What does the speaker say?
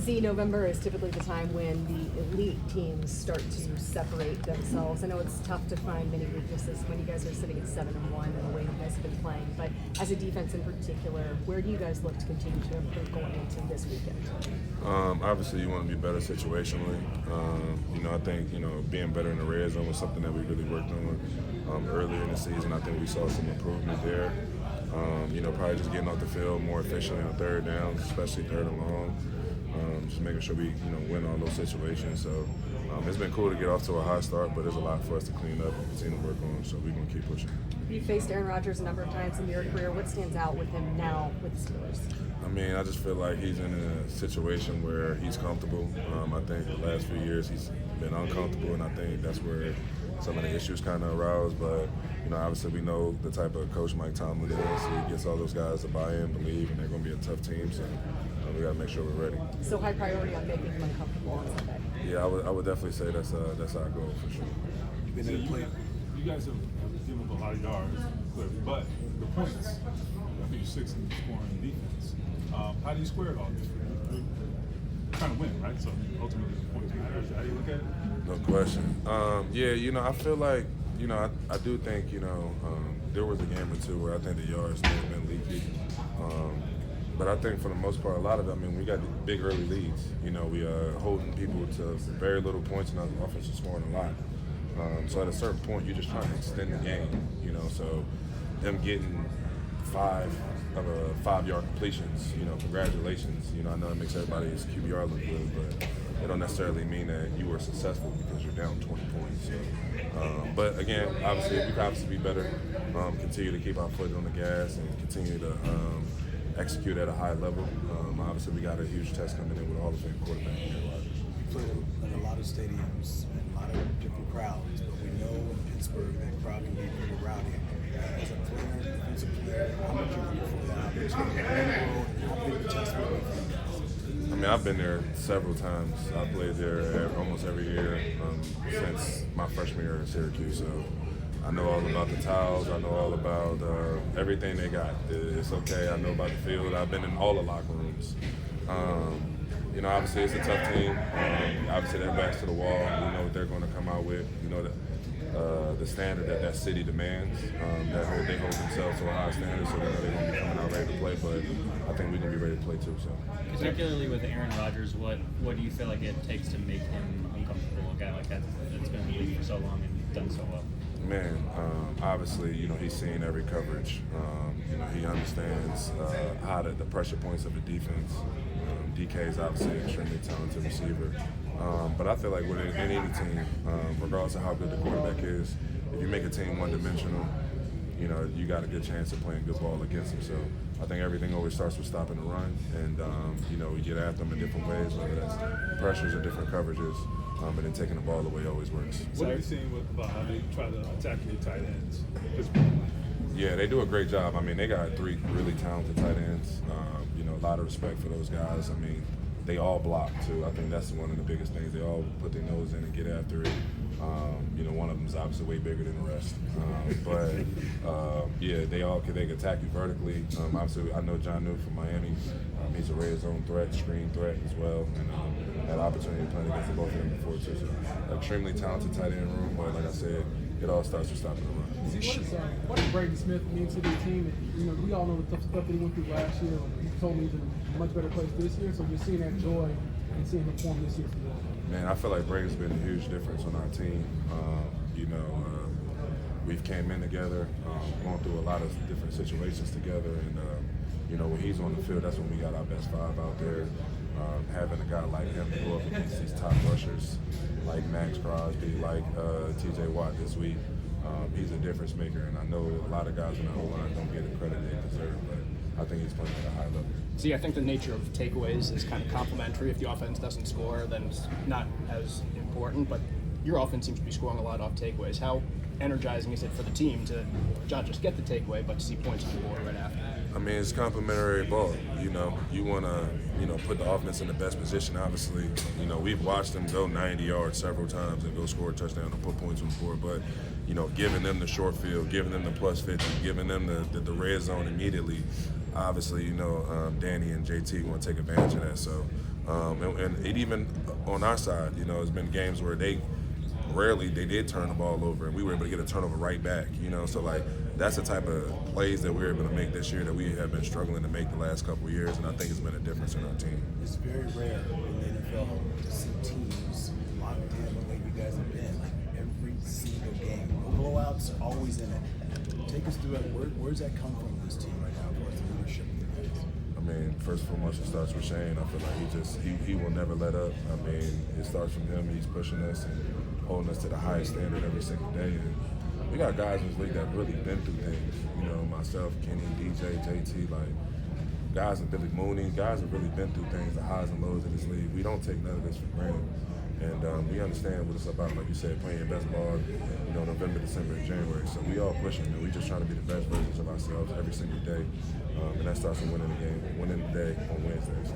see November is typically the time when the elite teams start to separate themselves. I know it's tough to find many weaknesses when you guys are sitting at 7-1 and the way you guys have been playing, but as a defense in particular, where do you guys look to continue to improve going into this weekend? Obviously, you want to be better situationally. I think, being better in the red zone was something that we really worked on earlier in the season. I think we saw some improvement there. Probably just getting off the field more efficiently on third down, especially third and long. Just making sure we, win all those situations. So it's been cool to get off to a high start, but there's a lot for us to clean up and continue to work on. So we're going to keep pushing. You faced Aaron Rodgers a number of times in your career. What stands out with him now with the Steelers? I just feel like he's in a situation where he's comfortable. I think the last few years he's been uncomfortable, and I think that's where some of the issues kind of arouse. But, obviously we know the type of coach Mike Tomlin is. He gets all those guys to buy in, believe, and they're going to be a tough team. So we got to make sure we're ready. So high priority on making him uncomfortable on Sunday. Yeah, I would definitely say that's our goal for sure. You guys have given up a lot of yards, but the points, I think you're 6th in scoring defense. How do you square it all? You're trying to win, right? So ultimately the points matter. How do you look at it? No question. I feel like, I do think, there was a game or two where I think the yards may have been leaky. But I think for the most part, a lot of it, we got big early leads. We are holding people to very little points, and our offense is scoring a lot. So at a certain point, you're just trying to extend the game, so them getting 5 of a 5-yard completions, congratulations. I know it makes everybody's QBR look good, but it don't necessarily mean that you were successful because you're down 20 points. So, but again, obviously, we could obviously be better, continue to keep our foot on the gas and continue to execute at a high level. Obviously, we got a huge test coming in with a Hall of Fame quarterback. You played in a lot of stadiums and a lot of different crowds, but we know in Pittsburgh that crowd can be pretty rowdy. As a player, defensive player, how much are you for that? How big a test will it be? I've been there several times. I played there almost every year since my freshman year in Syracuse. So I know all about the towels. I know all about everything they got. It's okay. I know about the field. I've been in all the locker rooms. Obviously it's a tough team. Obviously their backs to the wall. We know what they're going to come out with. The standard that city demands. They hold themselves to a high standard, so they're going to be coming out ready to play. But I think we're going to be ready to play too. So, particularly with Aaron Rodgers, what do you feel like it takes to make him uncomfortable? A guy like that's been in the league for so long and done so well. Man, obviously, he's seen every coverage. He understands how the pressure points of the defense. DK is obviously an extremely talented receiver. But I feel like with any team, regardless of how good the quarterback is, if you make a team one-dimensional, you got a good chance of playing good ball against them. So I think everything always starts with stopping the run, and we get after them in different ways, whether that's pressures or different coverages. And then taking the ball away always works. What have you seen about how they try to attack your tight ends? Yeah, they do a great job. They got 3 really talented tight ends. A lot of respect for those guys. They all block too. I think that's one of the biggest things. They all put their nose in and get after it. One of them is obviously way bigger than the rest. They can attack you vertically. Obviously, I know John New from Miami. He's a red zone threat, screen threat as well, and had opportunity to play against the both of them before too. So, extremely talented tight end room, but like I said, it all starts with stopping the run. What does Brady Smith mean to the team? We all know the tough stuff that he went through last year. You told me he's in a much better place this year, so you're seeing that joy and seeing him perform this year. Man, I feel like Brady's been a huge difference on our team. We've came in together, gone through a lot of different situations together, and when he's on the field, that's when we got our best 5 out there. Having a guy like him to go up against these top rushers like Max Crosby, like T.J. Watt this week, he's a difference maker, and I know a lot of guys in the O-line don't get the credit they deserve, but I think he's playing at a high level. See, I think the nature of takeaways is kind of complementary. If the offense doesn't score, then it's not as important, but your offense seems to be scoring a lot off takeaways. How energizing is it for the team to not just get the takeaway, but to see points on the board right after? It's complementary ball. You want to, put the offense in the best position. Obviously, we've watched them go 90 yards several times and go score a touchdown and put points on the board. But, giving them the short field, giving them the plus 50, giving them the red zone immediately. Obviously, Danny and JT want to take advantage of that. So And it even on our side, you know, there's been games where rarely they did turn the ball over, and we were able to get a turnover right back, you know. So, like, that's the type of plays that we were able to make this year that we have been struggling to make the last couple of years, and I think it's been a difference in our team. It's very rare in the NFL to see teams locked in the way you guys have been, like every single game. No blowouts, always in it. Take us through it. Where's that come from, this team right now, for the leadership of the guys? I mean, first and foremost, it starts with Shane. I feel like he will never let up. I mean, it starts from him. He's pushing us and holding us to the highest standard every single day. And we got guys in this league that really been through things. You know, myself, Kenny, DJ, JT, like guys and Billy Mooney, guys have really been through things, the highs and lows in this league. We don't take none of this for granted. And we understand what it's about, like you said, playing your best ball, you know, November, December, and January. So we all pushing, and we just trying to be the best versions of ourselves every single day. And that starts with winning the day on Wednesdays.